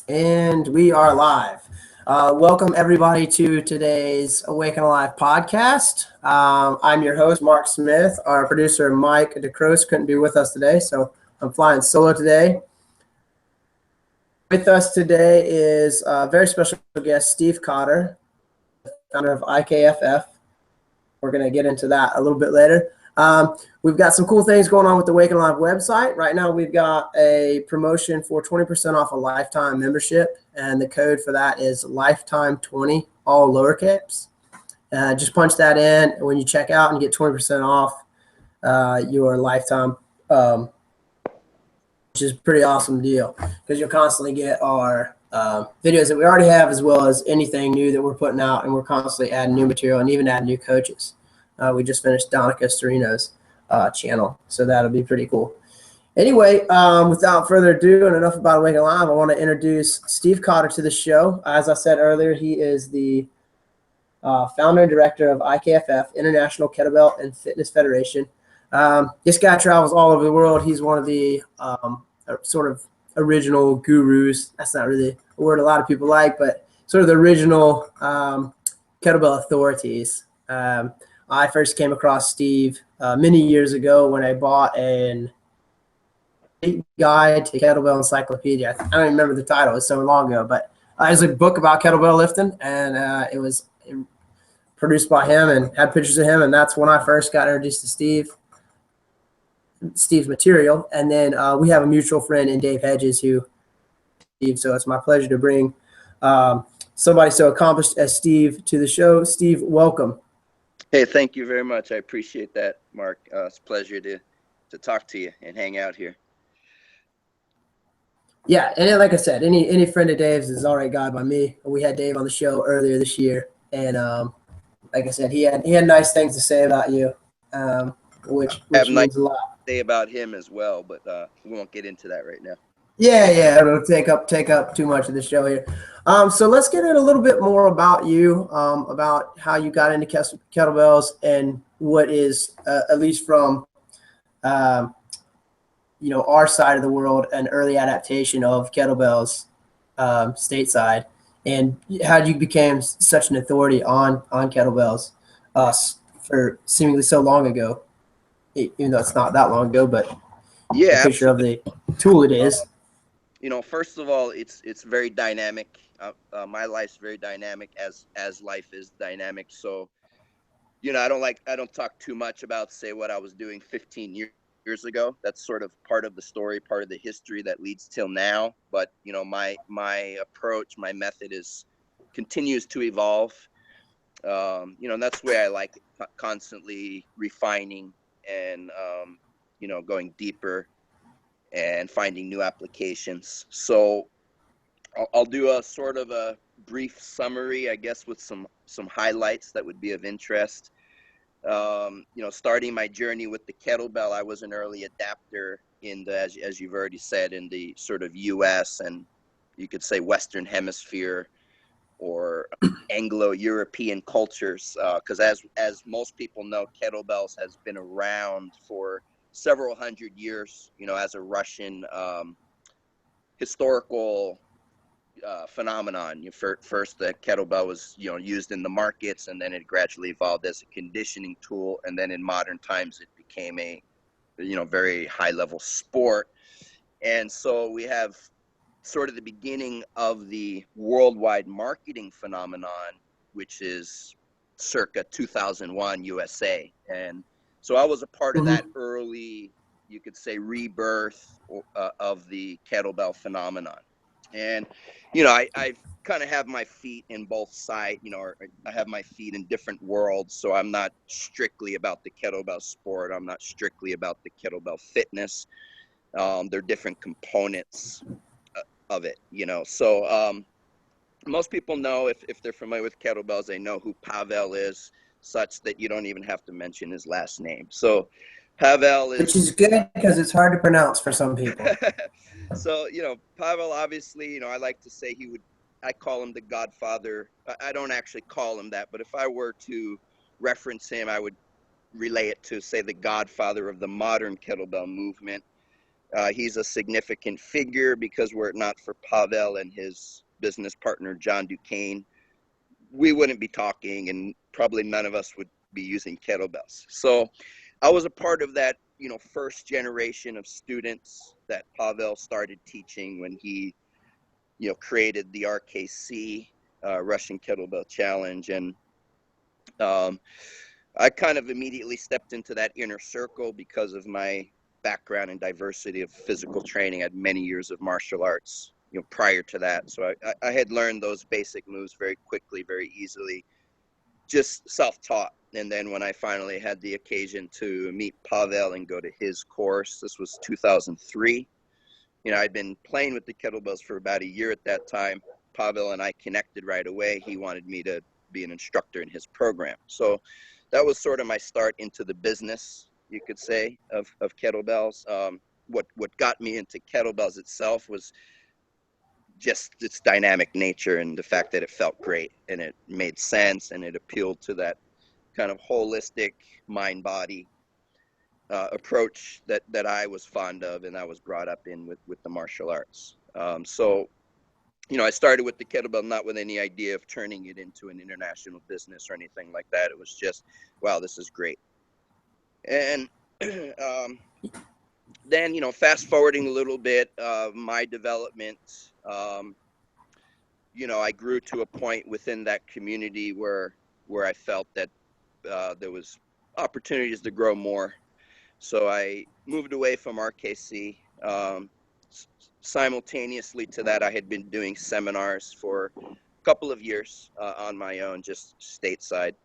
And we are live. Welcome everybody to today's Awaken Alive podcast. I'm your host, Mark Smith. Our producer, Mike DeCroce, couldn't be with us today, so I'm flying solo today. With us today is a very special guest, Steve Cotter, founder of IKFF. We're going to get into that a little bit later. We've got some cool things going on with the Awaken Alive website. Right now, we've got a promotion for 20% off a lifetime membership, and the code for that is lifetime20, all lowercase. Just punch that in when you check out and get 20% off your lifetime, which is a pretty awesome deal because you'll constantly get our videos that we already have, as well as anything new that we're putting out, and we're constantly adding new material and even adding new coaches. We just finished Donica Storino's channel, so that'll be pretty cool. Anyway, without further ado and enough about Awaken Live, I want to introduce Steve Cotter to the show. As I said earlier, he is the founder and director of IKFF, International Kettlebell and Fitness Federation. This guy travels all over the world. He's one of the sort of original gurus. That's not really a word a lot of people like, but sort of the original kettlebell authorities. I first came across Steve many years ago when I bought an guide to kettlebell encyclopedia. I don't even remember the title. It was so long ago, but it was a book about kettlebell lifting, and it was produced by him and had pictures of him, and that's when I first got introduced to Steve's material. And then we have a mutual friend in Dave Hedges so it's my pleasure to bring somebody so accomplished as Steve to the show. Steve, welcome. Hey, thank you very much. I appreciate that, Mark. It's a pleasure to talk to you and hang out here. Yeah, and like I said, any friend of Dave's is already God by me. We had Dave on the show earlier this year, and like I said, he had nice things to say about you, which means a lot. Say about him as well, but we won't get into that right now. Yeah, it'll take up too much of the show here. So let's get in a little bit more about you, about how you got into kettlebells and what is, at least from, our side of the world, an early adaptation of kettlebells stateside, and how you became such an authority on kettlebells for seemingly so long ago, even though it's not that long ago, but yeah, a picture of the tool it is. First of all, it's very dynamic. My life's very dynamic, as life is dynamic. So, I don't talk too much about, say, what I was doing 15 years ago. That's sort of part of the story, part of the history that leads till now. But my approach, my method continues to evolve. And that's the way I like it, constantly refining and going deeper and finding new applications. So I'll do a sort of a brief summary, I guess, with some highlights that would be of interest. Starting my journey with the kettlebell, I was an early adapter in the, as you've already said, in the sort of U.S. and you could say Western Hemisphere or Anglo-European cultures, because as most people know, kettlebells has been around for several hundred years, as a Russian historical phenomenon. First, the kettlebell was, used in the markets, and then it gradually evolved as a conditioning tool. And then in modern times, it became a, very high-level sport. And so we have sort of the beginning of the worldwide marketing phenomenon, which is circa 2001 USA. And so I was a part of that early, you could say, rebirth of the kettlebell phenomenon. And, I kind of have my feet in both sides, I have my feet in different worlds. So I'm not strictly about the kettlebell sport. I'm not strictly about the kettlebell fitness. They're different components of it, So most people know, if they're familiar with kettlebells, they know who Pavel is, such that you don't even have to mention his last name. So Pavel is... Which is good because it's hard to pronounce for some people. So, Pavel, obviously, I like to say I call him the godfather. I don't actually call him that, but if I were to reference him, I would relay it to, say, the godfather of the modern kettlebell movement. He's a significant figure because were it not for Pavel and his business partner, John Duquesne, we wouldn't be talking, and probably none of us would be using kettlebells. So I was a part of that, first generation of students that Pavel started teaching when he, created the RKC, Russian Kettlebell Challenge. And I kind of immediately stepped into that inner circle because of my background and diversity of physical training. I had many years of martial arts, prior to that. So I had learned those basic moves very quickly, very easily, just self-taught. And then when I finally had the occasion to meet Pavel and go to his course, this was 2003. I'd been playing with the kettlebells for about a year at that time. Pavel and I connected right away. He wanted me to be an instructor in his program. So that was sort of my start into the business, you could say, of kettlebells. What got me into kettlebells itself was just its dynamic nature and the fact that it felt great and it made sense and it appealed to that kind of holistic mind-body approach that I was fond of and I was brought up in with the martial arts. So I started with the kettlebell not with any idea of turning it into an international business or anything like that. It was just, wow, this is great. And then, fast forwarding a little bit, my development, I grew to a point within that community where I felt that there was opportunities to grow more. So I moved away from RKC. Simultaneously to that, I had been doing seminars for a couple of years on my own, just stateside.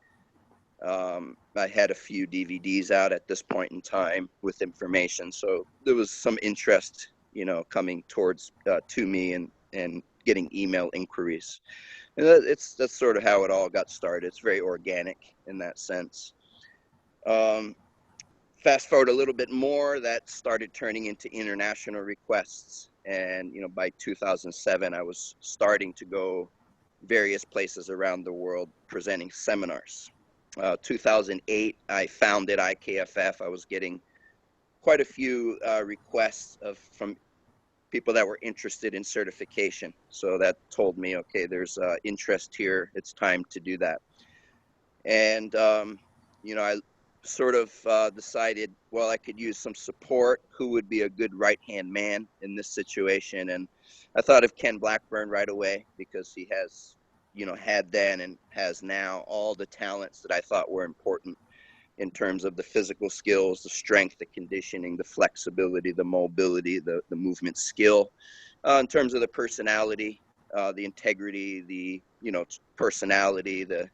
I had a few DVDs out at this point in time with information. So there was some interest, coming towards to me and getting email inquiries. And that's sort of how it all got started. It's very organic in that sense. Fast forward a little bit more, that started turning into international requests. And, by 2007, I was starting to go various places around the world presenting seminars. 2008, I founded IKFF. I was getting quite a few requests from people that were interested in certification. So that told me, okay, there's interest here. It's time to do that. And, I sort of decided, well, I could use some support. Who would be a good right-hand man in this situation? And I thought of Ken Blackburn right away because he has, had then and has now all the talents that I thought were important in terms of the physical skills, the strength, the conditioning, the flexibility, the mobility, the movement skill, in terms of the personality, the integrity, the, personality, the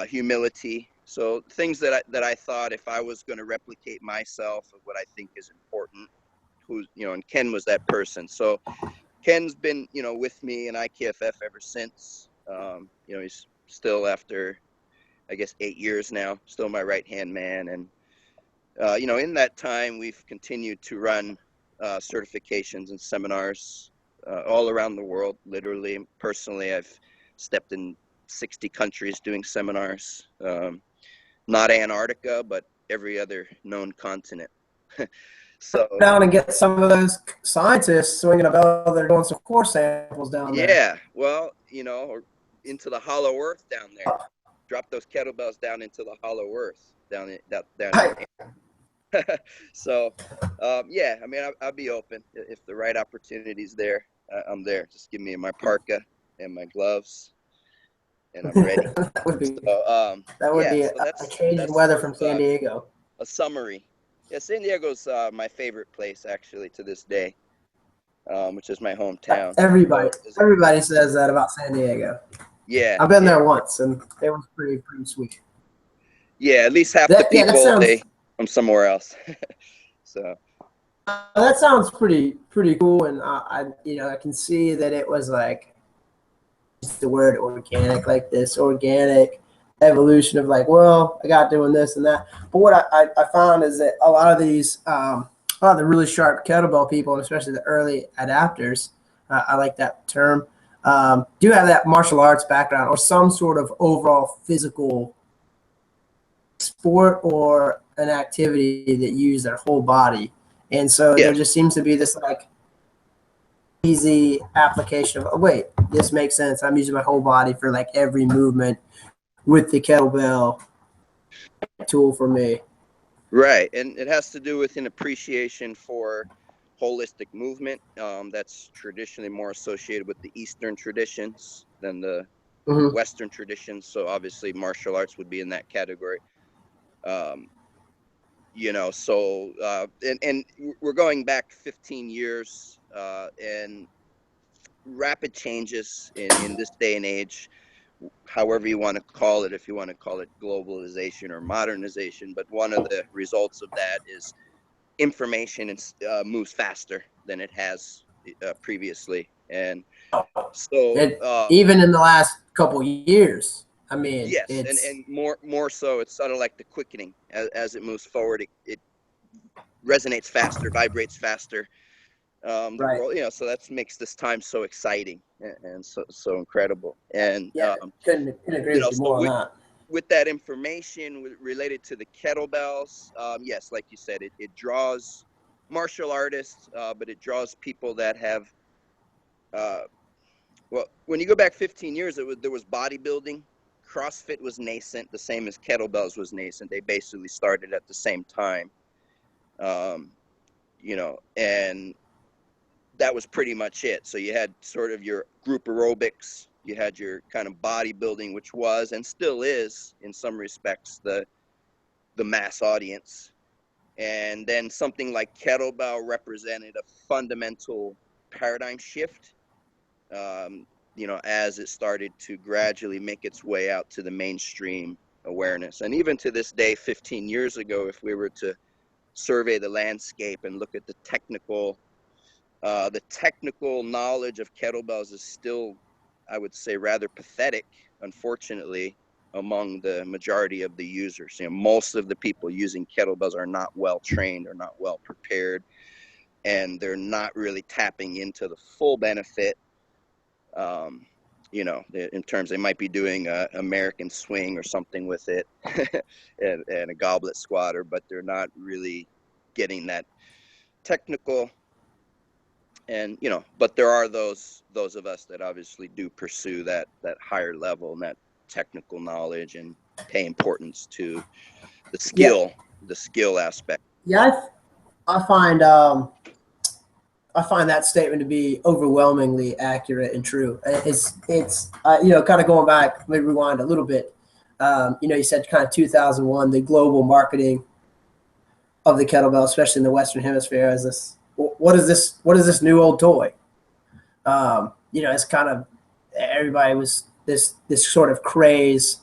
humility. So things that I thought if I was going to replicate myself of what I think is important, and Ken was that person. So Ken's been, with me in IKFF ever since. He's still, after, I guess, 8 years now, still my right-hand man. And, in that time, we've continued to run certifications and seminars all around the world, literally. Personally, I've stepped in 60 countries doing seminars. Not Antarctica, but every other known continent. So down and get some of those scientists swinging a bell. They're doing some core samples down there. Yeah, well, or into the hollow earth down there. Drop those kettlebells down into the hollow earth down So, yeah, I mean, I'll be open if the right opportunity's there. I'm there. Just give me my parka and my gloves, and I'm ready. That would be, that's Cajun weather from San Diego. A summary. Yeah, San Diego's my favorite place, actually, to this day, which is my hometown. Everybody says that about San Diego. Yeah. I've been there once, and it was pretty sweet. Yeah, at least half the people, they from somewhere else. So. That sounds pretty cool, and I can see that it was like, the word organic, like this organic evolution of like, well, I got doing this and that. But what I found is that a lot of these, a lot of the really sharp kettlebell people, and especially the early adapters, I like that term, do have that martial arts background or some sort of overall physical sport or an activity that use their whole body. And so Yeah. there just seems to be this like easy application of, oh, wait, this makes sense. I'm using my whole body for like every movement with the kettlebell tool for me. Right. And it has to do with an appreciation for holistic movement. That's traditionally more associated with the Eastern traditions than the Western traditions. So obviously martial arts would be in that category. You know, so and we're going back 15 years and rapid changes in this day and age, however you want to call it, if you want to call it globalization or modernization. But one of the results of that is information moves faster than it has previously. And so even in the last couple years, I mean, yes, and it's more so, it's sort of like the quickening as it moves forward. It resonates faster, vibrates faster. The right. world, you know, so that makes this time so exciting and so incredible. And Yeah, couldn't agree you with know, you so more on that. with that information related to the kettlebells, yes, like you said, it draws martial artists, but it draws people that have well, when you go back 15 years, there was bodybuilding. CrossFit was nascent, the same as kettlebells was nascent. They basically started at the same time. You know, and that was pretty much it. So you had sort of your group aerobics, you had your kind of bodybuilding, which was and still is in some respects the mass audience. And then something like kettlebell represented a fundamental paradigm shift, you know, as it started to gradually make its way out to the mainstream awareness. And even to this day, 15 years ago, if we were to survey the landscape and look at the technical knowledge of kettlebells is still, I would say, rather pathetic, unfortunately, among the majority of the users. You know, most of the people using kettlebells are not well trained or not well prepared, and they're not really tapping into the full benefit. You know, in terms, they might be doing a American swing or something with it and a goblet squatter, but they're not really getting that technical. And you know, but there are those of us that obviously do pursue that higher level and that technical knowledge and pay importance to the skill, the skill aspect. Yeah, I find that statement to be overwhelmingly accurate and true. It's you know, kind of going back, maybe rewind a little bit. You know, you said kind of 2001, the global marketing of the kettlebell, especially in the Western Hemisphere, as this, what is this new old toy? You know, it's kind of, everybody was this sort of craze,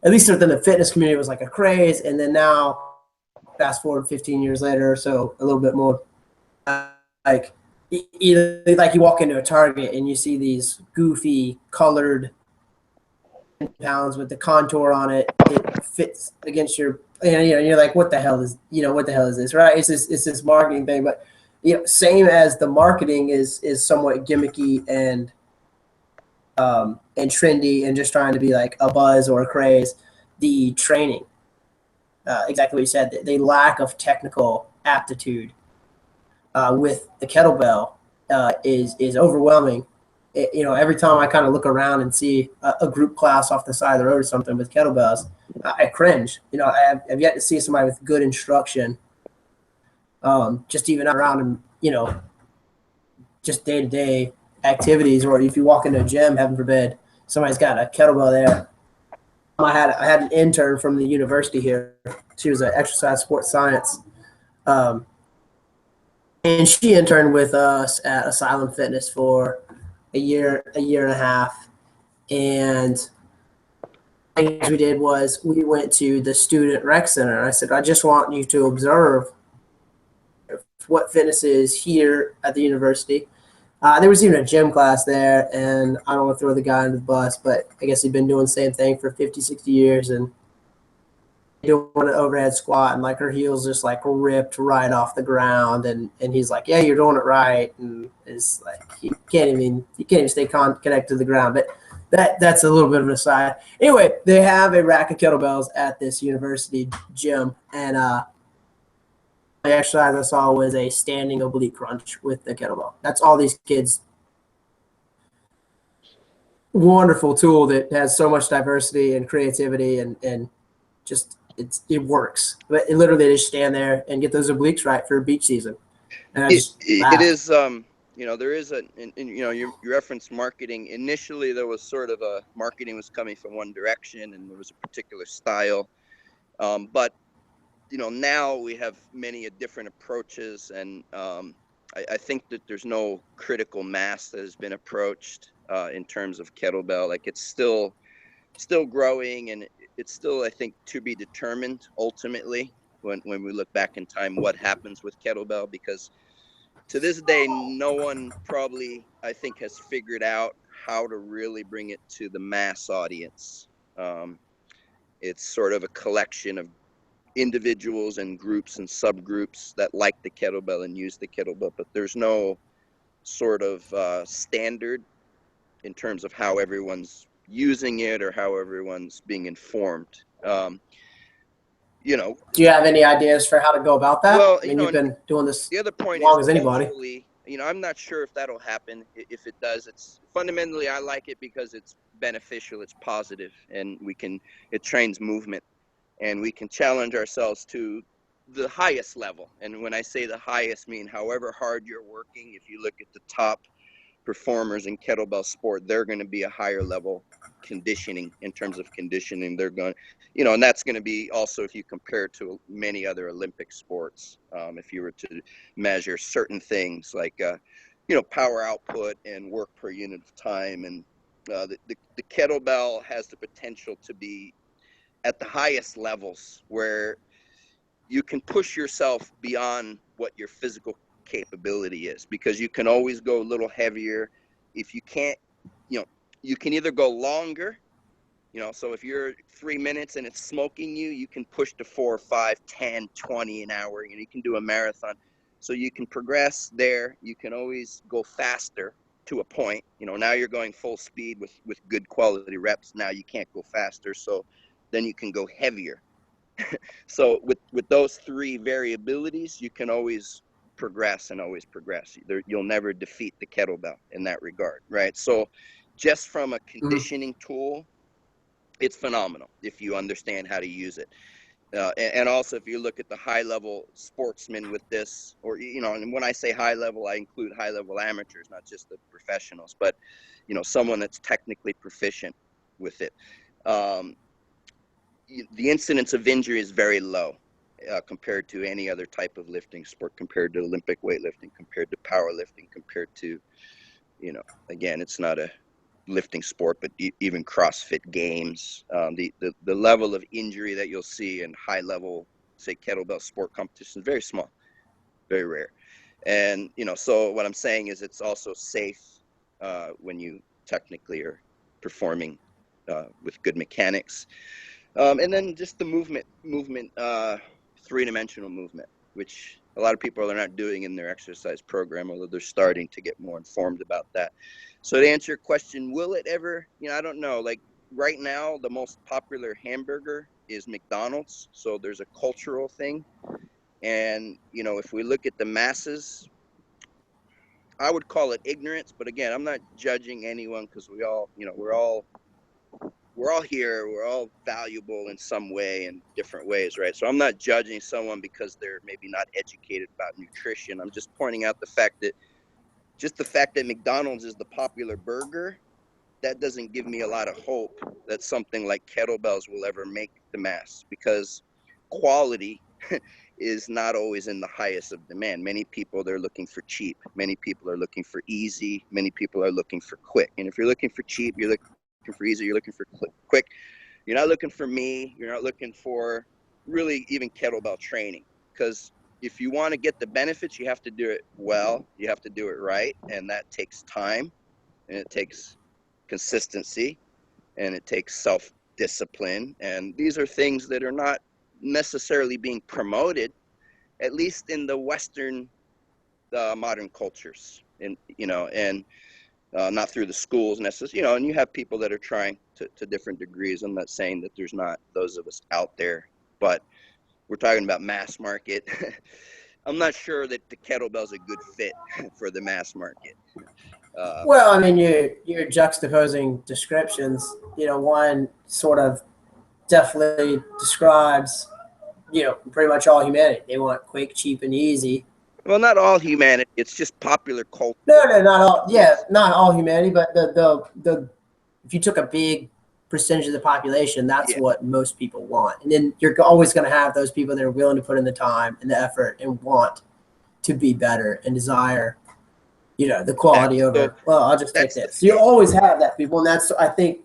at least within the fitness community, it was like a craze. And then now, fast forward 15 years later or so, a little bit more, like either like you walk into a Target and you see these goofy colored pounds with the contour on it. It fits against your, and you know, you're like, what the hell is this, right? It's this marketing thing. But you know, same as the marketing is somewhat gimmicky and trendy and just trying to be like a buzz or a craze. The training, exactly what you said, the lack of technical aptitude with the kettlebell is overwhelming. You know, every time I kind of look around and see a group class off the side of the road or something with kettlebells, I cringe. You know, I've yet to see somebody with good instruction, just even around and, you know, just day-to-day activities. Or if you walk into a gym, heaven forbid, somebody's got a kettlebell there. I had an intern from the university here. She was an exercise sports science, and she interned with us at Asylum Fitness for a year and a half. And things we did was we went to the student rec center. I said, I just want you to observe what fitness is here at the university. There was even a gym class there, and I don't want to throw the guy under the bus, but I guess he'd been doing the same thing for 50, 60 years and doing an overhead squat, and like her heels just like ripped right off the ground, and he's like, yeah, you're doing it right. And it's like you can't even stay connected to the ground. But that's a little bit of an aside. Anyway, they have a rack of kettlebells at this university gym, and exercise I saw was a standing oblique crunch with the kettlebell. That's all these kids. Wonderful tool that has so much diversity and creativity and just it works. But it literally they just stand there and get those obliques right for beach season. And I just It laughed. is there is you referenced marketing. Initially there was sort of a marketing was coming from one direction and there was a particular style, but now we have many different approaches, and I think that there's no critical mass that has been approached in terms of kettlebell. Like it's still growing, and it's still, I think, to be determined ultimately when we look back in time what happens with kettlebell, because to this day no one probably, I think, has figured out how to really bring it to the mass audience. It's sort of a collection of individuals and groups and subgroups that like the kettlebell and use the kettlebell, but there's no sort of standard in terms of how everyone's using it or how everyone's being informed. Do you have any ideas for how to go about that? Well, I mean, you've been doing this the other point as long is as anybody. culturally, I'm not sure if that'll happen. If it does, it's fundamentally, I like it because it's beneficial, it's positive, and it trains movement, and we can challenge ourselves to the highest level. And when I say the highest, I mean however hard you're working. If you look at the top performers in kettlebell sport, they're going to be a higher level conditioning. In terms of conditioning, they're going, and that's going to be also, if you compare to many other Olympic sports, if you were to measure certain things like power output and work per unit of time, and the kettlebell has the potential to be at the highest levels where you can push yourself beyond what your physical capability is, because you can always go a little heavier. If you can't, you can either go longer, so if you're 3 minutes and it's smoking you can push to 4, 5, 10, 20 an hour, and you can do a marathon. So you can progress there. You can always go faster to a point. Now you're going full speed with good quality reps. Now you can't go faster, so then you can go heavier. So with those three variabilities, you can always progress and always progress. You'll never defeat the kettlebell in that regard, right? So just from a conditioning tool, it's phenomenal if you understand how to use it. And also, if you look at the high-level sportsmen with this, or, and when I say high-level, I include high-level amateurs, not just the professionals, but, someone that's technically proficient with it. The incidence of injury is very low compared to any other type of lifting sport, compared to Olympic weightlifting, compared to powerlifting, compared to, again, it's not a lifting sport, but even CrossFit Games. The level of injury that you'll see in high level, say, kettlebell sport competition is very small, very rare. And, so what I'm saying is it's also safe when you technically are performing with good mechanics. And then just the movement, three-dimensional movement, which a lot of people are not doing in their exercise program, although they're starting to get more informed about that. So to answer your question, will it ever, I don't know. Like right now, the most popular hamburger is McDonald's. So there's a cultural thing. And, if we look at the masses, I would call it ignorance. But again, I'm not judging anyone, because we all, we're all here, we're all valuable in some way, in different ways, right? So I'm not judging someone because they're maybe not educated about nutrition. I'm just pointing out the fact that McDonald's is the popular burger, that doesn't give me a lot of hope that something like kettlebells will ever make the mass, because quality is not always in the highest of demand. Many people, they're looking for cheap. Many people are looking for easy. Many people are looking for quick. And if you're looking for cheap, you're looking for easy, you're looking for quick, you're not looking for me, you're not looking for really even kettlebell training. Because if you want to get the benefits, you have to do it well, you have to do it right, and that takes time, and it takes consistency, and it takes self-discipline. And these are things that are not necessarily being promoted, at least in the Western modern cultures, and not through the schools necessarily, and you have people that are trying to different degrees. I'm not saying that there's not those of us out there, but we're talking about mass market. I'm not sure that the kettlebell's a good fit for the mass market. Well, I mean, you're juxtaposing descriptions. One sort of definitely describes, pretty much all humanity. They want quick, cheap, and easy. Well, not all humanity. It's just popular culture. No, not all. Yeah, not all humanity, but the if you took a big percentage of the population, that's what most people want. And then you're always going to have those people that are willing to put in the time and the effort and want to be better and desire, the quality over. Well, I'll just take this. So you always have that people, and that's I think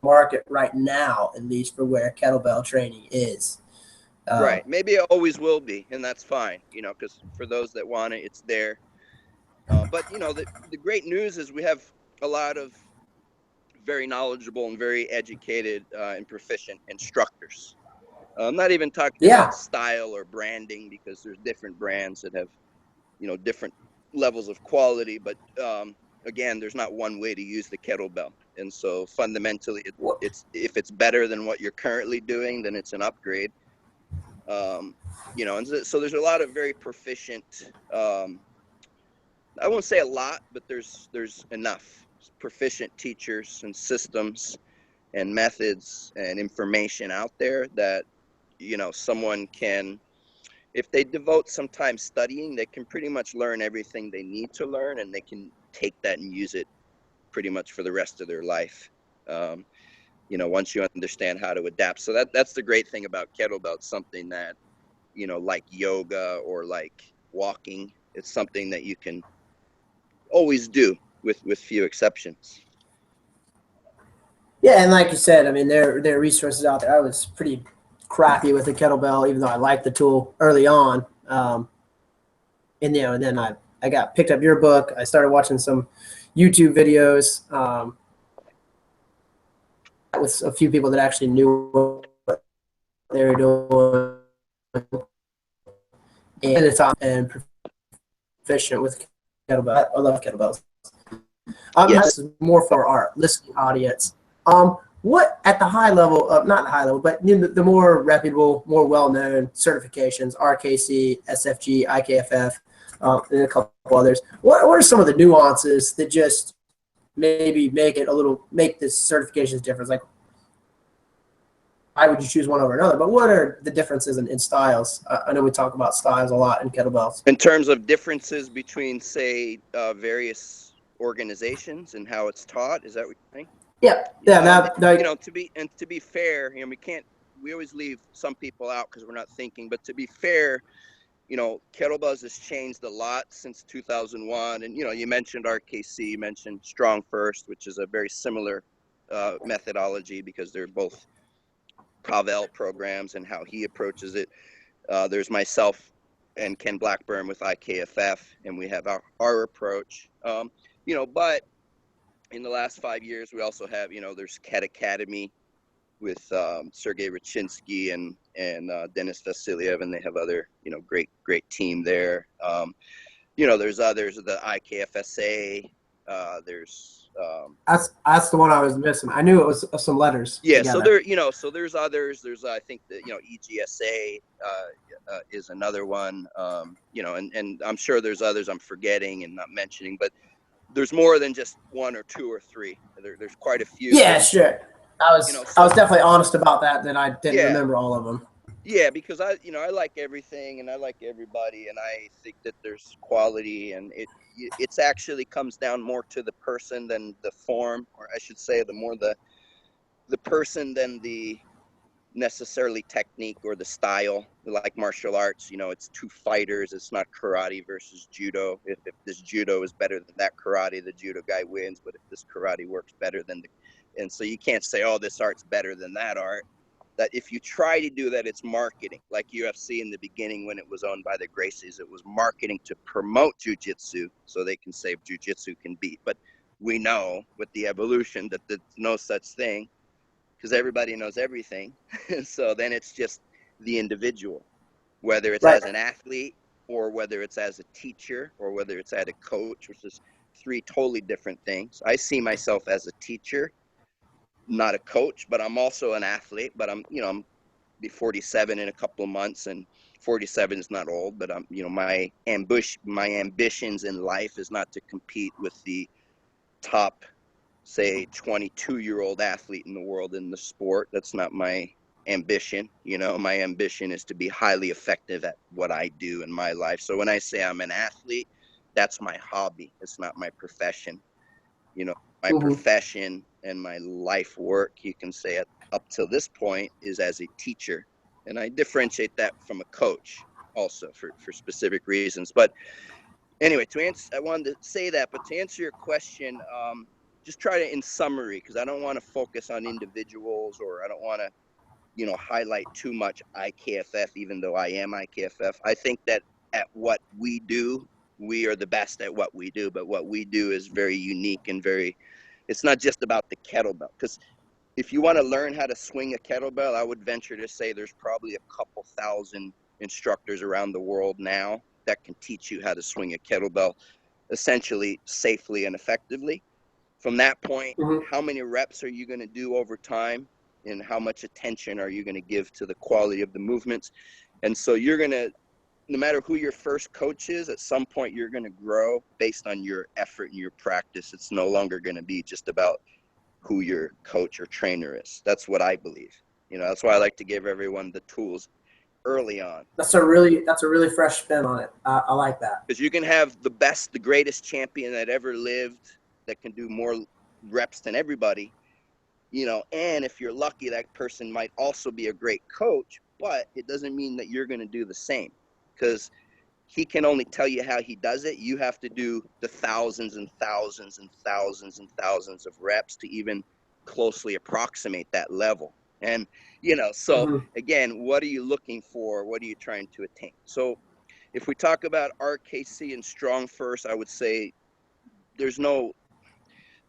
market right now, at least for where kettlebell training is. Right. Maybe it always will be, and that's fine, because for those that want it, it's there. But, the great news is we have a lot of very knowledgeable and very educated and proficient instructors. I'm not even talking about style or branding, because there's different brands that have, different levels of quality. But again, there's not one way to use the kettlebell. And so fundamentally, it's if it's better than what you're currently doing, then it's an upgrade. And so there's a lot of very proficient, I won't say a lot, but there's enough proficient teachers and systems and methods and information out there that, someone can, if they devote some time studying, they can pretty much learn everything they need to learn, and they can take that and use it pretty much for the rest of their life. Once you understand how to adapt. So that's the great thing about kettlebell. It's something that, like yoga or like walking, it's something that you can always do with few exceptions. Yeah, and like you said, I mean, there are resources out there. I was pretty crappy with the kettlebell, even though I liked the tool early on. And then I got picked up your book. I started watching some YouTube videos with a few people that actually knew what they were doing and proficient with kettlebell. I love kettlebells. This is more for our listening audience. What at the high level of, not high level, but the more reputable, more well-known certifications, RKC, SFG, IKFF, and a couple others. What are some of the nuances that just maybe make this certifications difference? Like, why would you choose one over another? But what are the differences in styles? I know we talk about styles a lot in kettlebells. In terms of differences between, say, various organizations and how it's taught, is that what you're saying? Yeah. To be fair, we always leave some people out because we're not thinking, but to be fair, kettlebells has changed a lot since 2001. And, you mentioned RKC, you mentioned Strong First, which is a very similar methodology, because they're both Pavel programs and how he approaches it. There's myself and Ken Blackburn with IKFF, and we have our approach. But in the last 5 years, we also have, there's Ket Academy with Sergey Rachinsky and Denis Vasiliev, and they have other, great team there. There's others, the IKFSA. That's the one I was missing. I knew it was some letters. Yeah. Together. So there's others. There's, I think that, EGSA is another one, and I'm sure there's others I'm forgetting and not mentioning, but there's more than just one or two or three. There's quite a few. Yeah, sure. I was definitely honest about that I didn't remember all of them. Yeah, because I like everything and I like everybody, and I think that there's quality, and it's actually comes down more to the person than the form, or I should say the person than the necessarily technique or the style. Like martial arts, it's two fighters. It's not karate versus judo. If this judo is better than that karate, the judo guy wins. But if this karate works better than and so you can't say, oh, this art's better than that art. That if you try to do that, it's marketing. Like UFC in the beginning, when it was owned by the Gracies, it was marketing to promote jiu-jitsu so they can say jiu-jitsu can beat. But we know with the evolution that there's no such thing, because everybody knows everything. So then it's just the individual, whether it's as an athlete or whether it's as a teacher or whether it's as a coach, which is three totally different things. I see myself as a teacher, not a coach, but I'm also an athlete. But I'm be 47 in a couple of months, and 47 is not old, but you know, my ambitions in life is not to compete with the top, say, 22-year-old athlete in the world in the sport. That's not my ambition. You know, my ambition is to be highly effective at what I do in my life. So when I say I'm an athlete, that's my hobby. It's not my profession. You know, my profession and my life work, you can say, up till this point, is as a teacher. And I differentiate that from a coach also for specific reasons. But anyway, I wanted to say that, but to answer your question, just try to, in summary, because I don't want to focus on individuals, or I don't want to, you know, highlight too much IKFF, even though I am IKFF. I think that at what we do, we are the best at what we do, but what we do is very unique and it's not just about the kettlebell. Because if you want to learn how to swing a kettlebell, I would venture to say there's probably a couple thousand instructors around the world now that can teach you how to swing a kettlebell essentially safely and effectively. From that point, how many reps are you going to do over time, and how much attention are you going to give to the quality of the movements? And so you're going to, no matter who your first coach is, at some point you're going to grow based on your effort and your practice. It's no longer going to be just about who your coach or trainer is. That's what I believe. You know, that's why I like to give everyone the tools early on. That's a really fresh spin on it. I like that. Because you can have the best, the greatest champion that ever lived that can do more reps than everybody, you know, and if you're lucky, that person might also be a great coach, but it doesn't mean that you're going to do the same, because he can only tell you how he does it. You have to do the thousands and thousands and thousands and thousands of reps to even closely approximate that level. And, you know, so again, what are you looking for? What are you trying to attain? So if we talk about RKC and Strong First, I would say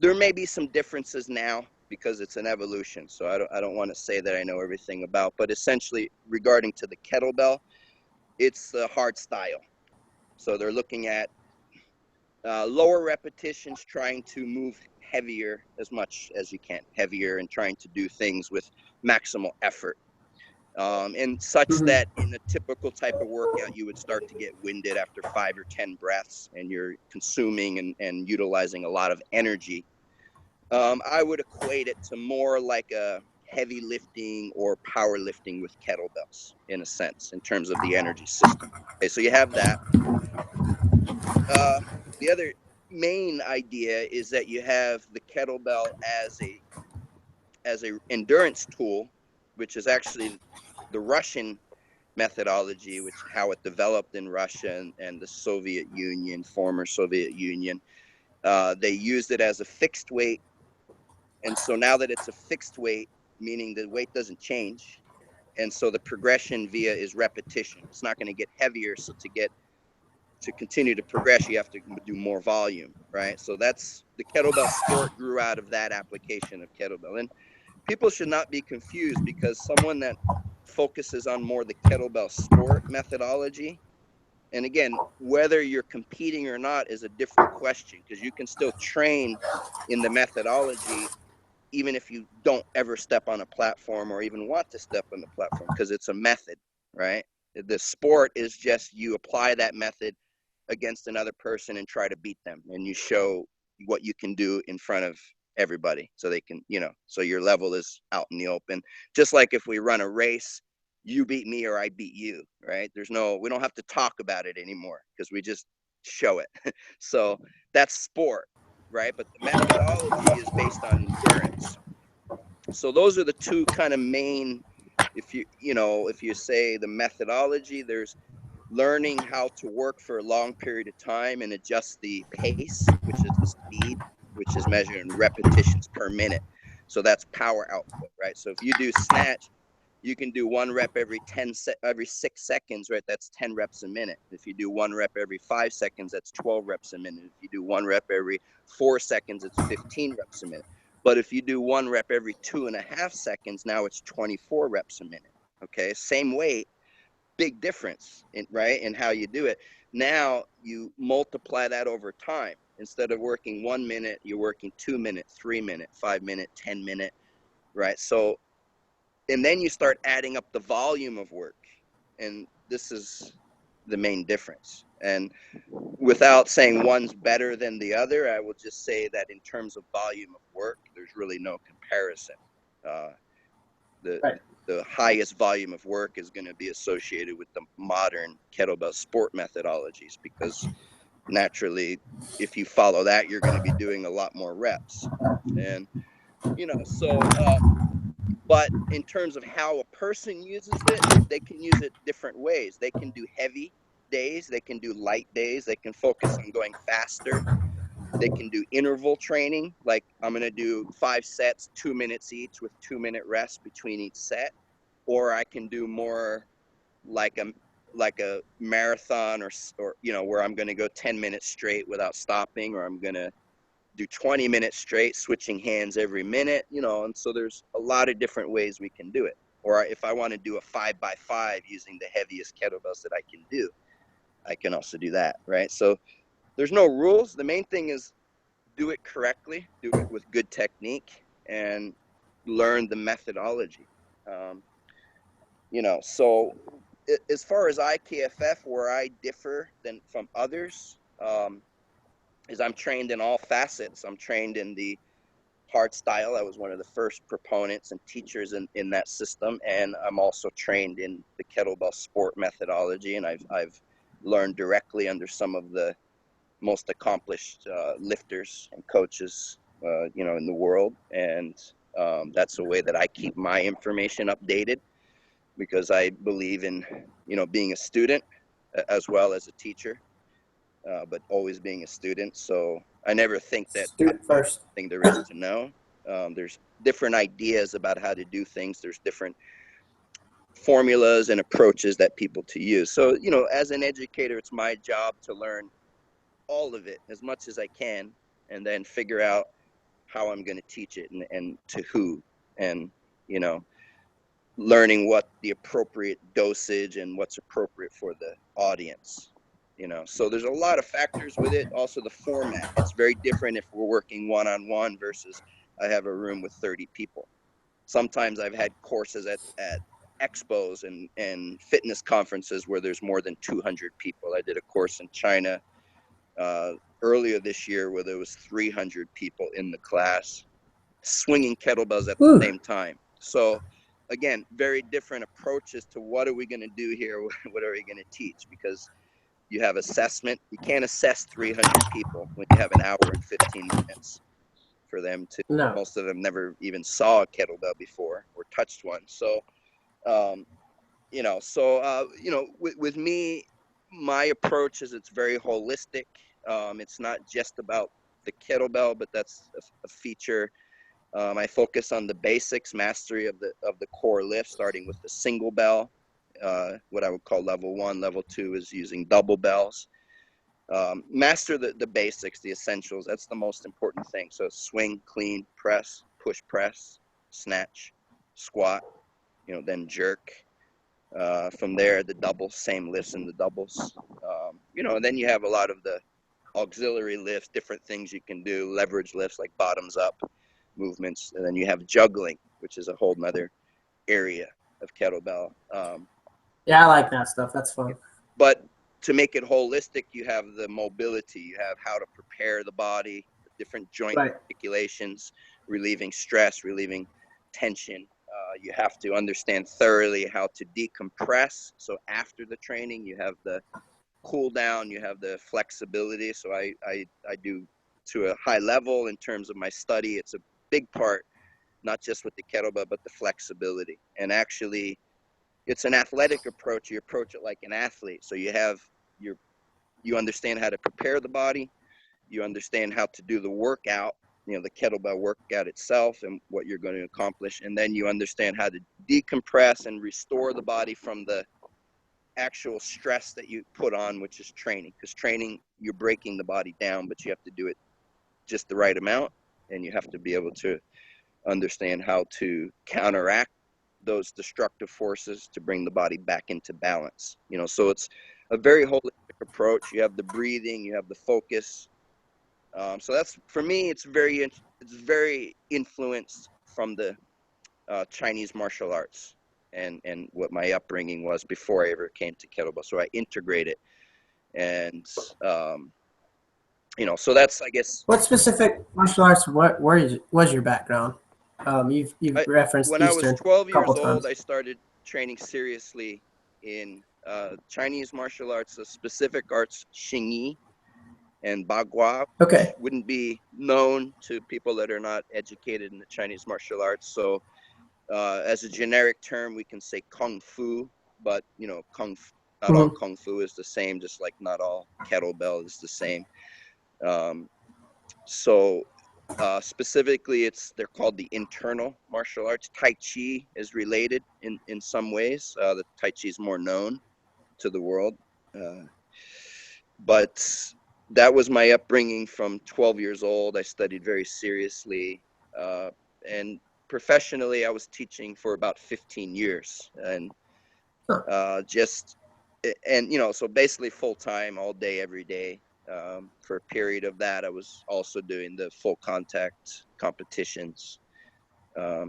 there may be some differences now because it's an evolution. So I don't want to say that I know everything about, but essentially regarding to the kettlebell, it's the hard style. So they're looking at lower repetitions, trying to move heavier as much as you can, heavier, and trying to do things with maximal effort. And such that in a typical type of workout, you would start to get winded after 5 or 10 breaths, and you're consuming and utilizing a lot of energy. I would equate it to more like a heavy lifting or powerlifting with kettlebells, in a sense, in terms of the energy system. Okay, so you have that. The other main idea is that you have the kettlebell as a endurance tool, which is actually the Russian methodology, which how it developed in Russia and the Soviet Union, former Soviet Union. They used it as a fixed weight. And so now that it's a fixed weight, meaning the weight doesn't change. And so the progression via is repetition. It's not going to get heavier. So to continue to progress, you have to do more volume, right? So that's the Kettlebell Sport grew out of that application of kettlebell. And people should not be confused, because someone that focuses on more the Kettlebell Sport methodology, and again, whether you're competing or not is a different question, because you can still train in the methodology even if you don't ever step on a platform or even want to step on the platform, because it's a method, right? The sport is just you apply that method against another person and try to beat them, and you show what you can do in front of everybody, so they can, you know, so your level is out in the open. Just like if we run a race, you beat me or I beat you, right? We don't have to talk about it anymore, because we just show it. So that's sport, right? But the methodology is based on endurance. So those are the two kind of main, if you say the methodology, there's learning how to work for a long period of time and adjust the pace, which is the speed, which is measured in repetitions per minute. So that's power output, right? So if you do snatch, you can do 1 rep every 6 seconds, right? That's 10 reps a minute. If you do 1 rep every 5 seconds, that's 12 reps a minute. If you do 1 rep every 4 seconds, it's 15 reps a minute. But if you do 1 rep every 2.5 seconds, now it's 24 reps a minute. Okay, same weight, big difference, right, in how you do it. Now you multiply that over time. Instead of working 1 minute, you're working 2 minute, 3 minute, 5 minute, 10 minute, right? So, and then you start adding up the volume of work. And this is the main difference. And without saying one's better than the other, I will just say that in terms of volume of work, there's really no comparison. The Right. the highest volume of work is going to be associated with the modern kettlebell sport methodologies, because naturally, if you follow that, you're going to be doing a lot more reps. And but in terms of how a person uses it, they can use it different ways. They can do heavy days, they can do light days, they can focus on going faster. They can do interval training, like I'm going to do 5 sets, 2 minutes each with 2-minute rest between each set. Or I can do more like a marathon, or where I'm going to go 10 minutes straight without stopping, or I'm going to do 20 minutes straight, switching hands every minute, and so there's a lot of different ways we can do it. Or if I want to do a 5x5 using the heaviest kettlebells that I can do, I can also do that, right? So there's no rules. The main thing is do it correctly, do it with good technique, and learn the methodology. So as far as IKFF, where I differ from others, is I'm trained in all facets. I'm trained in the hard style. I was one of the first proponents and teachers in that system. And I'm also trained in the kettlebell sport methodology. And I've learned directly under some of the most accomplished lifters and coaches, in the world. And that's a way that I keep my information updated, because I believe in, being a student as well as a teacher. But always being a student. So I never think that Student first. thing there is to know. There's different ideas about how to do things. There's different formulas and approaches that people to use. So, as an educator, it's my job to learn all of it as much as I can, and then figure out how I'm going to teach it and to who, and, learning what the appropriate dosage and what's appropriate for the audience. So there's a lot of factors with it. Also the format, it's very different if we're working one-on-one versus I have a room with 30 people. Sometimes I've had courses at expos and fitness conferences where there's more than 200 people. I did a course in China earlier this year where there was 300 people in the class swinging kettlebells at the same time. So again, very different approaches to what are we going to do here, what are we going to teach, because you have assessment. You can't assess 300 people when you have an hour and 15 minutes for them to, No. most of them never even saw a kettlebell before or touched one. So, with me, my approach is it's very holistic. It's not just about the kettlebell, but that's a feature. I focus on the basics, mastery of the core lift, starting with the single bell. What I would call level 1. Level 2 is using double bells. Master the basics, the essentials. That's the most important thing. So swing, clean, press, push, press, snatch, squat, then jerk. From there, the doubles, same lifts in the doubles. And then you have a lot of the auxiliary lifts, different things you can do, leverage lifts like bottoms up movements. And then you have juggling, which is a whole nother area of kettlebell. Yeah, I like that stuff. That's fun. But to make it holistic, you have the mobility, you have how to prepare the body, different joint articulations, relieving stress, relieving tension. You have to understand thoroughly how to decompress. So after the training, you have the cool down, you have the flexibility. So I do to a high level in terms of my study. It's a big part, not just with the kettlebell, but the flexibility. And actually, it's an athletic approach. You approach it like an athlete. So you understand how to prepare the body. You understand how to do the workout, the kettlebell workout itself and what you're going to accomplish. And then you understand how to decompress and restore the body from the actual stress that you put on, which is training. Because training, you're breaking the body down, but you have to do it just the right amount. And you have to be able to understand how to counteract those destructive forces to bring the body back into balance. So it's a very holistic approach. You have the breathing, you have the focus. So that's, for me, it's very influenced from the Chinese martial arts. and what my upbringing was before I ever came to kettlebell. So I integrate it. And, so that's, I guess. What specific martial arts, was your background? You've referenced When I was Eastern 12 a couple years old, times. I started training seriously in Chinese martial arts, the specific arts, Xingyi and Bagua, Okay. which wouldn't be known to people that are not educated in the Chinese martial arts. So as a generic term, we can say Kung Fu, but, Kung Fu, not all Kung Fu is the same, just like not all kettlebell is the same. So specifically, they're called the internal martial arts. Tai Chi is related in some ways. The Tai Chi is more known to the world. But that was my upbringing from 12 years old. I studied very seriously. And professionally, I was teaching for about 15 years. And so basically full time, all day, every day. For a period of that, I was also doing the full contact competitions.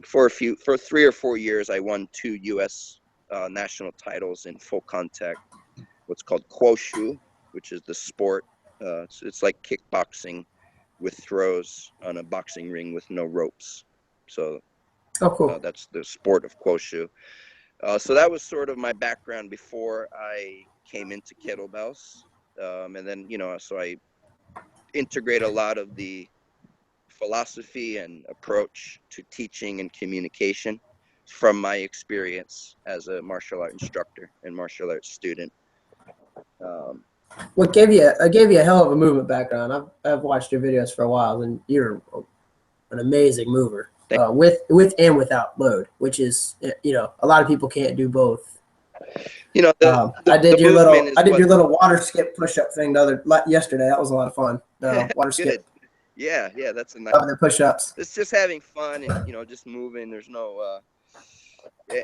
For 3 or 4 years, I won 2 U.S. National titles in full contact, what's called Quoshu, which is the sport. It's like kickboxing with throws on a boxing ring with no ropes. So cool. that's the sport of Quoshu. So that was sort of my background before I came into kettlebells. And then, so I integrate a lot of the philosophy and approach to teaching and communication from my experience as a martial art instructor and martial arts student. What gave you a hell of a movement background? I've watched your videos for a while, and you're an amazing mover with and without load, which is, a lot of people can't do both. I did your little water skip push-up thing yesterday. That was a lot of fun. Water skip. Yeah, that's a nice. Loving the push-ups. It's just having fun and just moving. There's no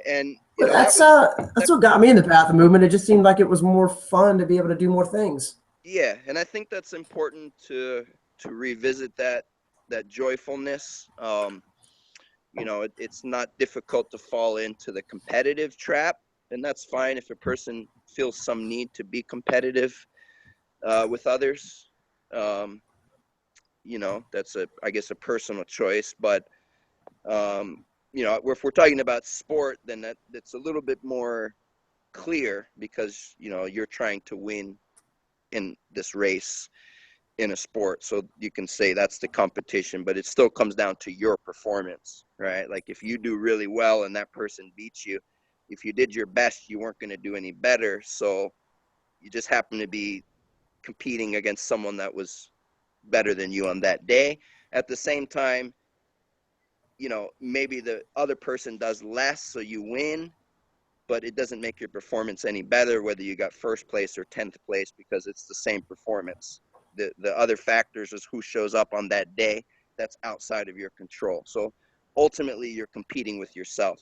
and that's what got me in the path of movement. It just seemed like it was more fun to be able to do more things. Yeah, and I think that's important to revisit that joyfulness. It's not difficult to fall into the competitive trap, and that's fine if a person feels some need to be competitive with others. That's I guess a personal choice, but if we're talking about sport, then that's a little bit more clear because you're trying to win in this race in a sport, so you can say that's the competition, but it still comes down to your performance, right? Like if you do really well and that person beats you, if you did your best, you weren't going to do any better, so you just happen to be competing against someone that was better than you on that day. At the same time, maybe the other person does less, so you win, but it doesn't make your performance any better whether you got first place or 10th place because it's the same performance. The other factors is who shows up on that day. That's outside of your control. So ultimately, you're competing with yourself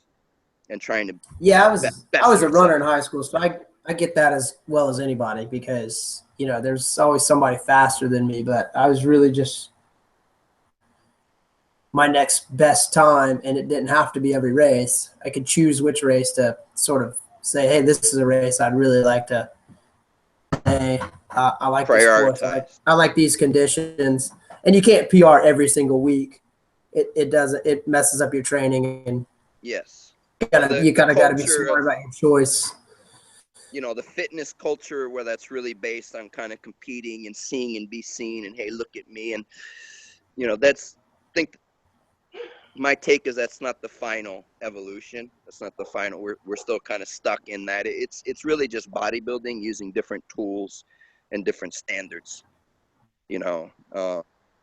and trying to. Yeah, I was a runner in high school, so I get that as well as anybody because there's always somebody faster than me. But I was really just my next best time, and it didn't have to be every race. I could choose which race to sort of say, hey, this is a race I'd really like to. Hey, I like this sport. I like these conditions, and you can't PR every single week. It doesn't. It messes up your training, and yes, you gotta be smart about your choice. The fitness culture where that's really based on kind of competing and seeing and be seen, and hey, look at me, and my take is that's not the final evolution. That's not the final. We're still kind of stuck in that. It's really just bodybuilding using different tools and different standards.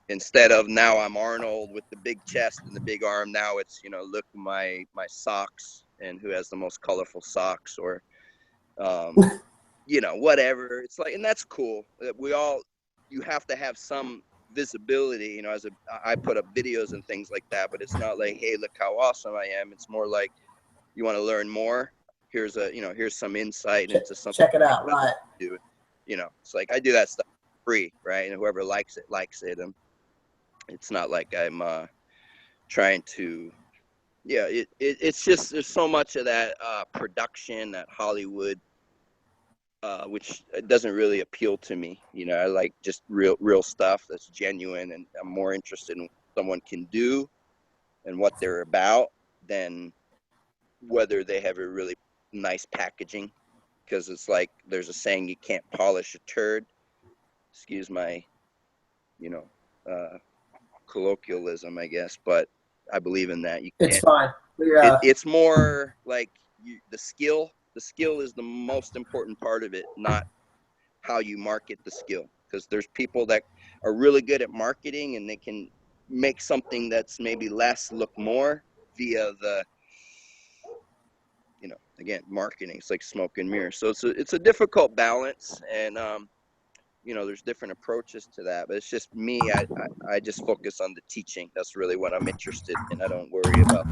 Instead of now I'm Arnold with the big chest and the big arm. Now it's look at my socks and who has the most colorful socks or whatever. It's like, and that's cool. You have to have some visibility, I put up videos and things like that, but it's not like, hey, look how awesome I am. It's more like, you want to learn more? Here's some insight into something. Check it out, right? It's like I do that stuff free, right? And whoever likes it. And it's not like I'm trying to Yeah, it's just there's so much of that production, that Hollywood, which doesn't really appeal to me. You know, I like just real stuff that's genuine, and I'm more interested in what someone can do and what they're about than whether they have a really nice packaging. Because it's like there's a saying, you can't polish a turd. Excuse my, you know, colloquialism, I guess, but I believe in that. You It's can't. fine. It's more like the skill. The skill is the most important part of it, not how you market the skill. Because there's people that are really good at marketing, and they can make something that's maybe less look more via the, again, marketing. It's like smoke and mirrors. So it's a difficult balance, and there's different approaches to that. But it's just me. I just focus on the teaching. That's really what I'm interested in. I don't worry about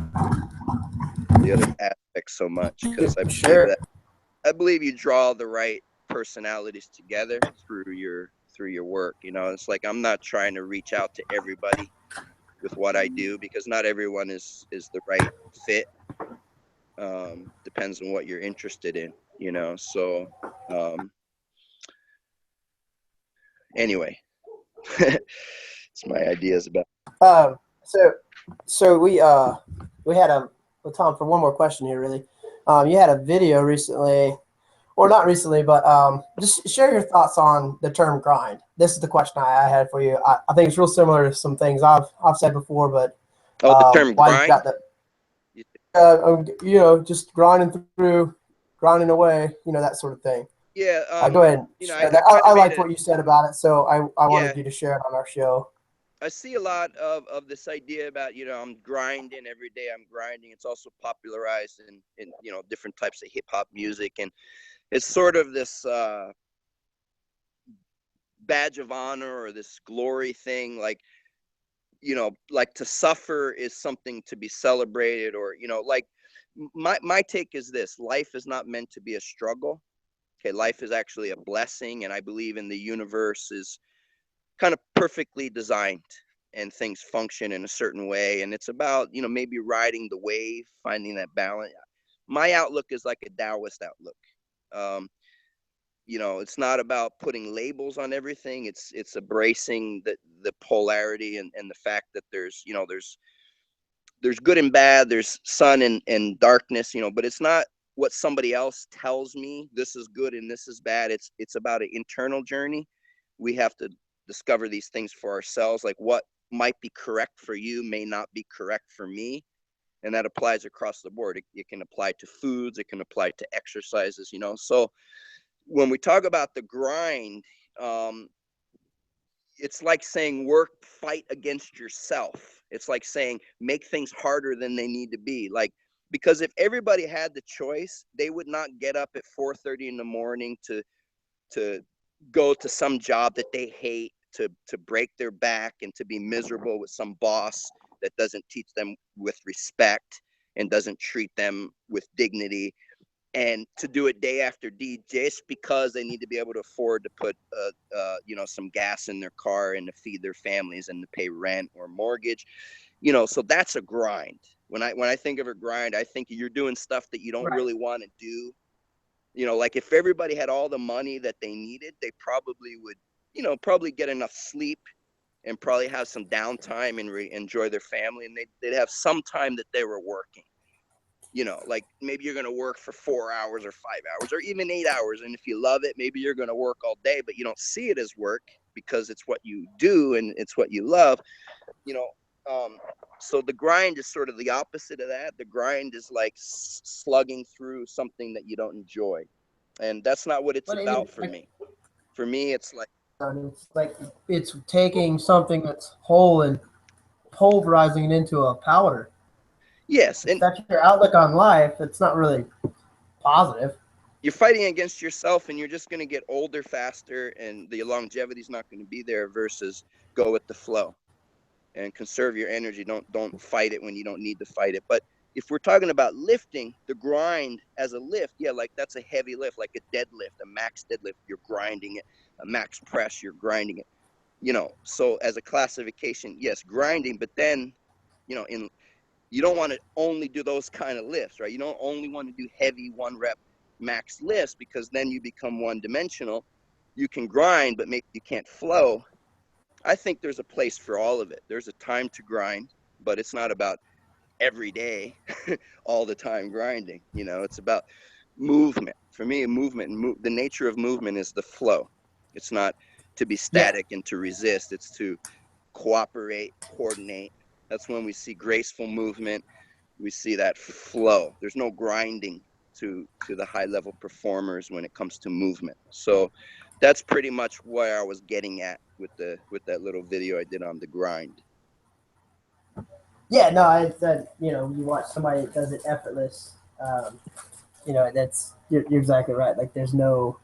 the other aspects so much, because Sure. I believe you draw the right personalities together through your work. It's like I'm not trying to reach out to everybody with what I do, because not everyone is the right fit. Depends on what you're interested in, so anyway. It's my ideas about. Um, so, we had well, Tom, for one more question here, really. You had a video recently, or not recently, but just share your thoughts on the term grind. This is the question I had for you. I think it's real similar to some things I've said before, but The term why you grind. got just grinding away, that sort of thing. Yeah. Go ahead and share that. I liked what you said about it, so I wanted you to share it on our show. I see a lot of this idea about, I'm grinding every day. I'm grinding. It's also popularized in different types of hip hop music. And it's sort of this badge of honor, or this glory thing. Like, like to suffer is something to be celebrated, or, like my take is this: life is not meant to be a struggle. Okay. Life is actually a blessing. And I believe in the universe is kind of perfectly designed, and things function in a certain way. And it's about, maybe riding the wave, finding that balance. My outlook is like a Taoist outlook. Um, it's not about putting labels on everything. It's embracing the polarity, and the fact that there's good and bad, there's sun and darkness, but it's not what somebody else tells me this is good and this is bad. It's about an internal journey. We have to discover these things for ourselves. Like, what might be correct for you may not be correct for me. And that applies across the board. It can apply to foods. It can apply to exercises, So when we talk about the grind, it's like saying fight against yourself. It's like saying make things harder than they need to be. Like, because if everybody had the choice, they would not get up at 4:30 in the morning to go to some job that they hate, to break their back, and to be miserable with some boss that doesn't teach them with respect and doesn't treat them with dignity, and to do it day after day just because they need to be able to afford to put some gas in their car, and to feed their families, and to pay rent or mortgage. So that's a grind. When I think of a grind, I think you're doing stuff that you don't Right. really want to do. Like if everybody had all the money that they needed, they probably would, probably get enough sleep, and probably have some downtime, and enjoy their family, and they'd have some time that they were working. Like maybe you're going to work for 4 hours or 5 hours or even 8 hours. And if you love it, maybe you're going to work all day, but you don't see it as work because it's what you do and it's what you love, you know. So the grind is sort of the opposite of that. The grind is like slugging through something that you don't enjoy. And that's not what it's about for me. For me, it's like, it's taking something that's whole and pulverizing it into a powder. yes. If And that's your outlook on life, it's not really positive. you're fighting against yourself, and you're just going to get older faster, and the longevity is not going to be there, versus go with the flow and conserve your energy. Don't fight it when you don't need to fight it. But if we're talking about lifting, the grind as a lift, yeah, like that's a heavy lift, like a deadlift, a max deadlift, you're grinding it. A max press, you're grinding it. So as a classification, yes, grinding. But then, in you don't want to only do those kind of lifts, right? You don't only want to do heavy 1-rep max lifts, because then you become one-dimensional. You can grind, but maybe you can't flow. I think there's a place for all of it. There's a time to grind, but it's not about every day, all the time grinding. You know, it's about movement. For me, movement, the nature of movement is the flow. It's not to be static and to resist. It's to cooperate, coordinate. That's when we see graceful movement. We see that flow. There's no grinding to the high level performers when it comes to movement. So that's pretty much where I was getting at with that little video I did on the grind. Yeah, no, it's you know, you watch somebody that does it effortless. You know, you're exactly right. Like, there's none of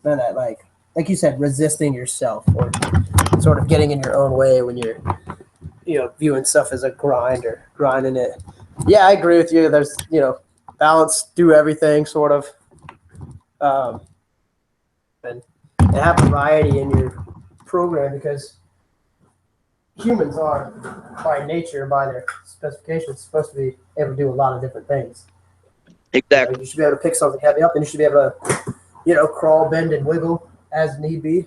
that, like you said, resisting yourself or sort of getting in your own way when you're, you know, viewing stuff as a grind or grinding it. Yeah, I agree with you. There's, you know, balance, do everything sort of, and have variety in your program, because humans are, by nature, by their specifications, supposed to be able to do a lot of different things. Exactly. You know, you should be able to pick something heavy up, and you should be able to, you know, crawl, bend, and wiggle as need be.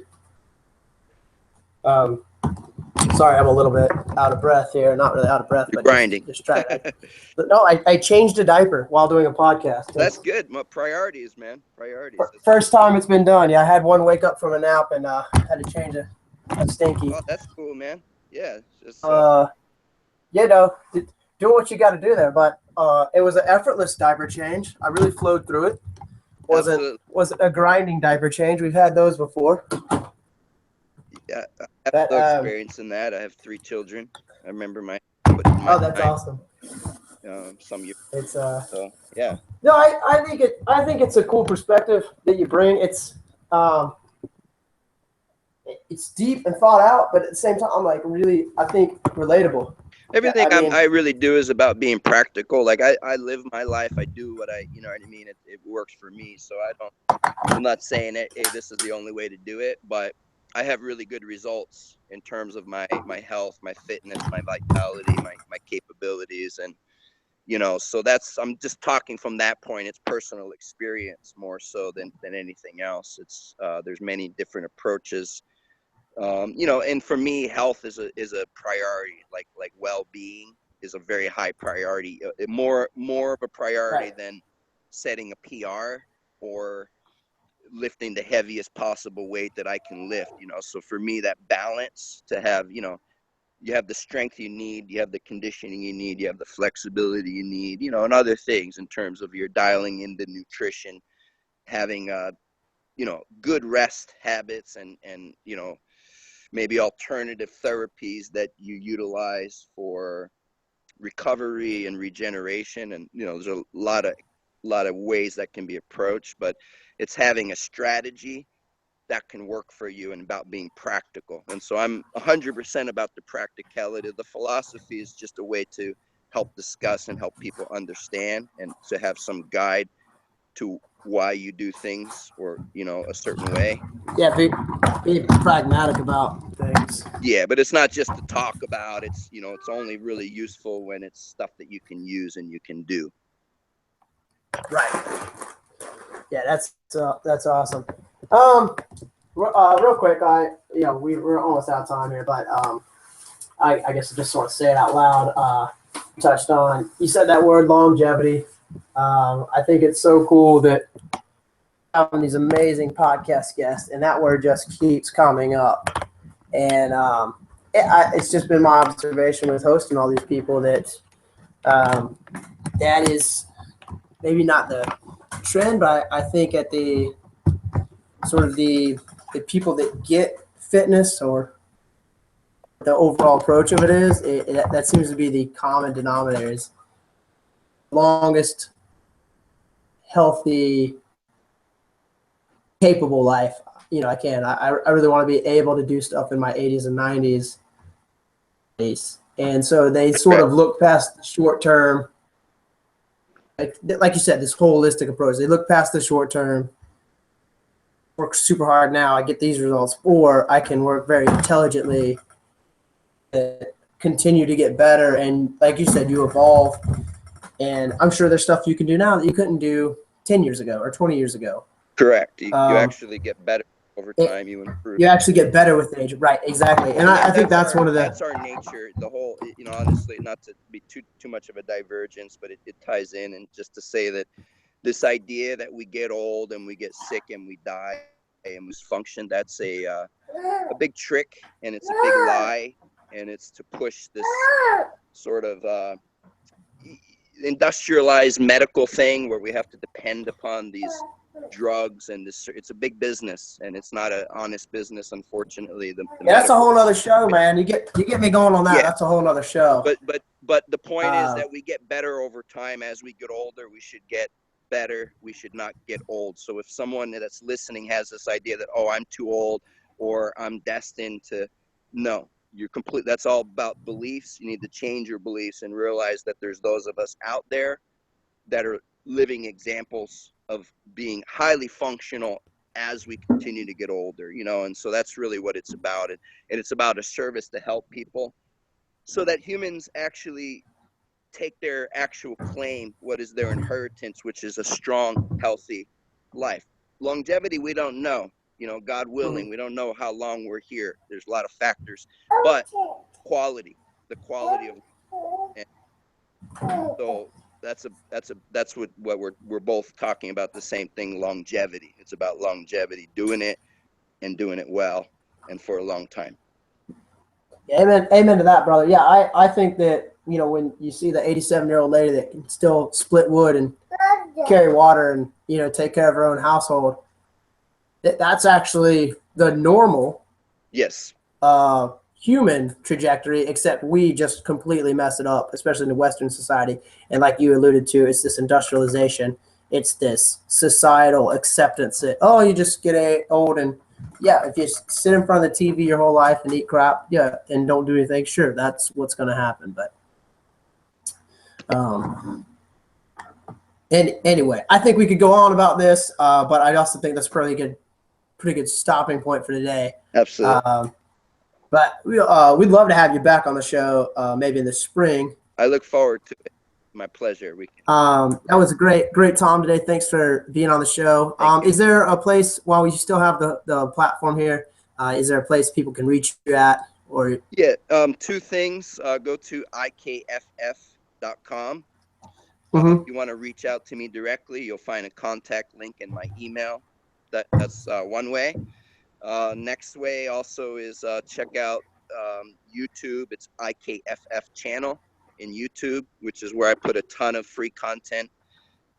Sorry, I'm a little bit out of breath here. Not really out of breath, but grinding. Just distracted. But no, I changed a diaper while doing a podcast. That's good. My priorities, man. Priorities. First time it's been done. Yeah, I had one wake up from a nap and had to change a stinky. Oh, that's cool, man. Yeah. Just, you know, do what you got to do there. But it was an effortless diaper change. I really flowed through it. Wasn't a grinding diaper change. We've had those before. Yeah, I have no experience in that. I have 3 children. I remember my oh, that's awesome. Some years. It's so yeah. No, I think it's a cool perspective that you bring. It's deep and thought out, but at the same time, like, really, I think, relatable. Everything I really do is about being practical. Like, I live my life. I do what you know what I mean? It works for me. So I'm not saying it, hey, this is the only way to do it, but I have really good results in terms of my health, my fitness, my vitality, my capabilities. And, you know, so I'm just talking from that point. It's personal experience more so than anything else. It's there's many different approaches. You know, and for me, health is a priority. Like well-being is a very high priority, more of a priority than setting a PR or lifting the heaviest possible weight that I can lift. You know, so for me, that balance to have, you know, you have the strength you need, you have the conditioning you need, you have the flexibility you need, you know, and other things in terms of your dialing in the nutrition, having you know, good rest habits, and you know, maybe alternative therapies that you utilize for recovery and regeneration. And, you know, there's a lot of ways that can be approached, but it's having a strategy that can work for you and about being practical. And so I'm 100% about the practicality. The philosophy is just a way to help discuss and help people understand, and to have some guide to why you do things, or, you know, a certain way. Yeah, be pragmatic about things. Yeah, but it's not just to talk about. It's, you know, it's only really useful when it's stuff that you can use and you can do. Right. Yeah, that's awesome. Real quick, we're almost out of time here, but I guess I just want to say it out loud. Touched on, you said that word longevity. I think it's so cool that having these amazing podcast guests, and that word just keeps coming up. And it's just been my observation with hosting all these people that that is maybe not the trend, but I think at the sort of the people that get fitness, or the overall approach of it is, that seems to be the common denominator, is longest healthy, capable life. You know, I really want to be able to do stuff in my 80s and 90s. And so they sort of look past the short term, like you said, this holistic approach. They look past the short term, work super hard now, I get these results, or I can work very intelligently, continue to get better. And like you said, you evolve. And I'm sure there's stuff you can do now that you couldn't do 10 years ago or 20 years ago. Correct. You actually get better over time. You improve. You actually get better with age. Right. Exactly. And I think that's one of the. That's our nature. The whole, honestly, not to be too much of a divergence, but it ties in. And just to say that this idea that we get old and we get sick and we die and lose function, that's a big trick, and it's a big lie. And it's to push this sort of industrialized medical thing where we have to depend upon these drugs, and it's a big business, and it's not an honest business, unfortunately. That's a whole other show, man. You get me going on that. Yeah. That's a whole other show. But the point is that we get better over time. As we get older, we should get better. We should not get old. So if someone that's listening has this idea that, oh, I'm too old or I'm destined to, no, you're complete. That's all about beliefs. You need to change your beliefs and realize that there's those of us out there that are living examples of being highly functional as we continue to get older, and so that's really what it's about. And it's about a service to help people so that humans actually take their actual claim, what is their inheritance, which is a strong, healthy life. Longevity, we don't know, God willing, we don't know how long we're here. There's a lot of factors, but the quality of, and so that's what we're both talking about, the same thing, longevity. It's about longevity, doing it and doing it well and for a long time. Yeah, amen to that, brother. Yeah, I think that, when you see the 87-year-old lady that can still split wood and carry water and, take care of her own household, that's actually the normal human trajectory, except we just completely mess it up, especially in the Western society. And like you alluded to, it's this industrialization. It's this societal acceptance that, oh, you just get old, and yeah, if you sit in front of the TV your whole life and eat crap, yeah, and don't do anything, sure, that's what's going to happen. But and anyway, I think we could go on about this, but I also think that's pretty good stopping point for today. Absolutely. But we'd love to have you back on the show, maybe in the spring. I look forward to it. My pleasure. That was a great time today. Thanks for being on the show. Is there a place, while we still have the platform here, is there a place people can reach you at? Or yeah, two things. Go to IKFF.com. If you want to reach out to me directly, you'll find a contact link in my email. That's one way. Next way also is check out YouTube. It's IKFF channel in YouTube, which is where I put a ton of free content,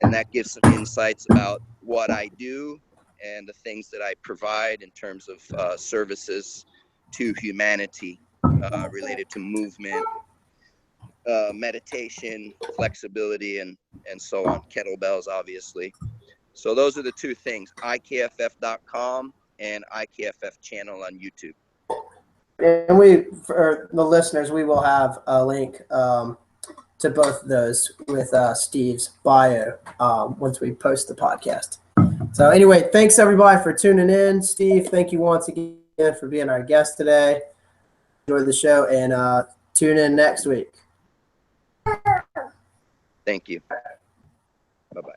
and that gives some insights about what I do and the things that I provide in terms of services to humanity related to movement, meditation, flexibility, and so on. Kettlebells, obviously. So those are the two things, IKFF.com and IKFF channel on YouTube. And for the listeners, we will have a link to both of those with Steve's bio once we post the podcast. So anyway, thanks everybody for tuning in. Steve, thank you once again for being our guest today. Enjoy the show, and tune in next week. Thank you. Bye-bye.